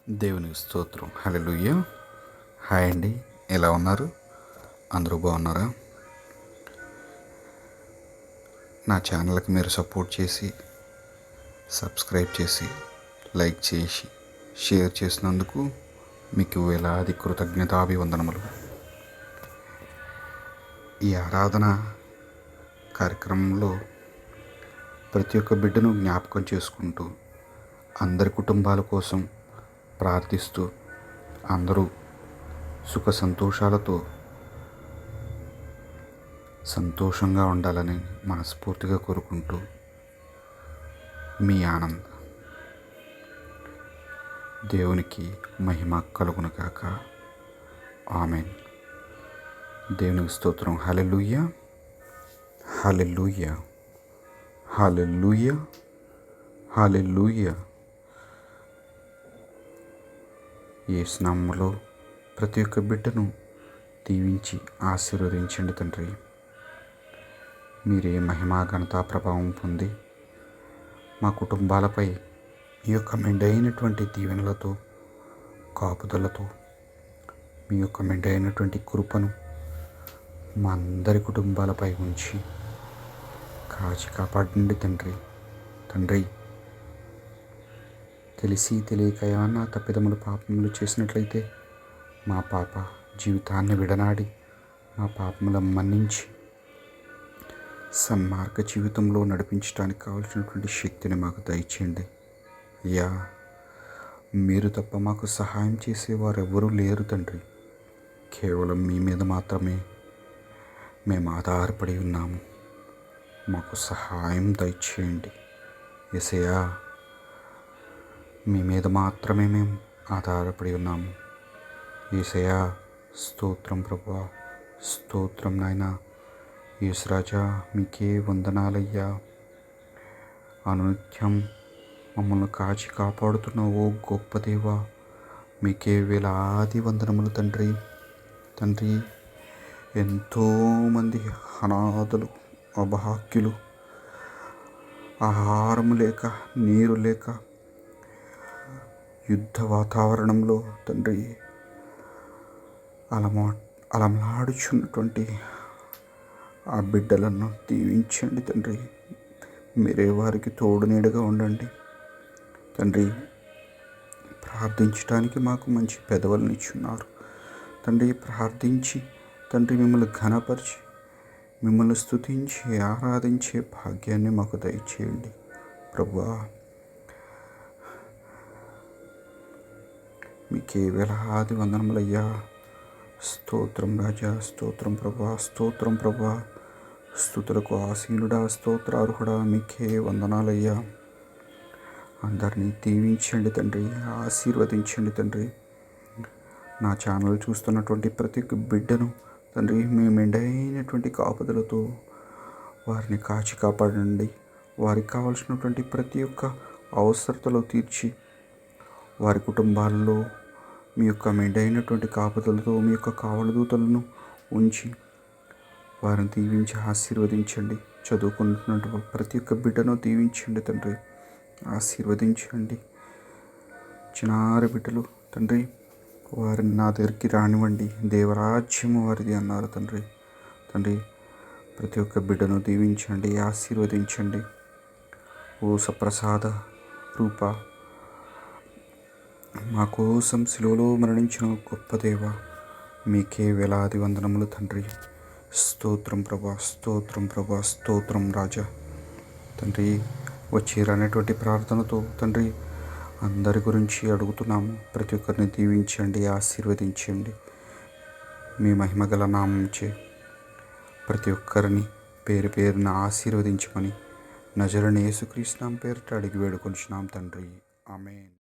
దేవునికి స్తోత్రం. హల్లెలూయా. హాయ్ అండి, ఎలా ఉన్నారు? అందరూ బాగున్నారా? నా ఛానల్కి మీరు సపోర్ట్ చేసి, సబ్స్క్రైబ్ చేసి, లైక్ చేసి, షేర్ చేసినందుకు మీకు వేలాది కృతజ్ఞతాభివందనములు. ఈ ఆరాధన కార్యక్రమంలో ప్రతి ఒక్క బిడ్డను జ్ఞాపకం చేసుకుంటూ, అందరి కుటుంబాల కోసం ప్రార్థిస్తూ, అందరూ సుఖ సంతోషాలతో సంతోషంగా ఉండాలని మనస్ఫూర్తిగా కోరుకుంటూ, మీ ఆనంద్. దేవునికి మహిమ కలుగును గాక. ఆమేన్. దేవునికి స్తోత్రం. హల్లెలూయా, హల్లెలూయా, హల్లెలూయా, హల్లెలూయా. యేసు నామములో ప్రతి ఒక్క బిడ్డను దీవించి ఆశీర్వదించండి తండ్రి. మీరే మహిమా ఘనతా ప్రభావం పొంది మా కుటుంబాలపై మీ యొక్క మెండైనటువంటి దీవెనలతో, కాపుదలతో, మీ యొక్క మెండైనటువంటి కృపను మా అందరి కుటుంబాలపై ఉంచి కాచి కాపాడండి తండ్రి. తండ్రి, తెలిసి తెలియక ఏమన్నా తప్పిదములు పాపములు చేసినట్లయితే మా పాప జీవితాన్ని విడనాడి మా పాపములను మన్నించి సన్మార్గ జీవితంలో నడిపించడానికి కావలసినటువంటి శక్తిని మాకు దయచేయండి అయ్యా. మీరు తప్ప మాకు సహాయం చేసేవారు ఎవరూ లేరు తండ్రి. కేవలం మీ మీద మాత్రమే మేము ఆధారపడి ఉన్నాము. మాకు సహాయం దయచేయండి యేసయ్యా. మీ మీద మాత్రమే మేము ఆధారపడి ఉన్నాము యేసయ్యా. స్తోత్రం ప్రభువా, స్తోత్రం నాయనా. యేసురాజా, మీకే వందనాలయ్యా. అనునిత్యం మమ్మల్ని కాచి కాపాడుతున్న ఓ గొప్ప దేవా, మీకే వేలాది వందనములు తండ్రి. తండ్రి, ఎంతోమంది అనాథలు, అభాగ్యులు, ఆహారం లేక, నీరు లేక, యుద్ధ వాతావరణంలో తండ్రి అలమలాడుచున్నటువంటి ఆ బిడ్డలను దీవించండి తండ్రి. మీరే వారికి తోడు నీడగా ఉండండి తండ్రి. ప్రార్థించడానికి మాకు మంచి పెదవులను ఇచ్చున్నారు తండ్రి. ప్రార్థించి తండ్రి మిమ్మల్ని ఘనపరిచి, మిమ్మల్ని స్తుతించి ఆరాధించే భాగ్యాన్ని మాకు దయచేయండి ప్రభువా. మీకే వేలాది వందనములయ్యా. స్తోత్రం రాజా, స్తోత్రం ప్రభా, స్తోత్రం ప్రభా. స్తుతులకు ఆసీనుడా, స్తోత్రార్హుడా, మీకే వందనాలయ్యా. అందరినీ దీవించండి తండ్రి, ఆశీర్వదించండి తండ్రి. నా ఛానల్ చూస్తున్నటువంటి ప్రతి ఒక్క బిడ్డను తండ్రి మీ మెండైనటువంటి కాపుదలతో వారిని కాచి కాపాడండి. వారికి కావాల్సినటువంటి ప్రతి ఒక్క అవసరతలు తీర్చి, వారి కుటుంబాల్లో మీ యొక్క మెండైనటువంటి కాపుదలతో మీ యొక్క కావలదూతలను ఉంచి వారిని దీవించి ఆశీర్వదించండి. చదువుకుంటున్నటువంటి ప్రతి ఒక్క బిడ్డను దీవించండి తండ్రి, ఆశీర్వదించండి. చిన్నారి బిడ్డలు తండ్రి, వారిని నా దగ్గరికి రానివ్వండి, దేవరాజ్యము వారిది అన్నారు తండ్రి. తండ్రి, ప్రతి ఒక్క బిడ్డను దీవించండి, ఆశీర్వదించండి. ఓ సప్రసాద రూప, మా కోసం శిలువలో మరణించిన గొప్ప దేవ, మీకే వేలాది వందనములు తండ్రి. స్తోత్రం ప్రభా, స్తోత్రం ప్రభా, స్తోత్రం రాజా. తండ్రి, వచ్చేరనేటువంటి ప్రార్థనతో తండ్రి అందరి గురించి అడుగుతున్నాము. ప్రతి ఒక్కరిని దీవించండి, ఆశీర్వదించండి. మీ మహిమగల నామంచే ప్రతి ఒక్కరిని పేరు పేరున ఆశీర్వదించమని నజరేయుడైన యేసుక్రీస్తు నామమున పేరిట అడిగి వేడుకొనుచున్నాం తండ్రి. ఆమేన్.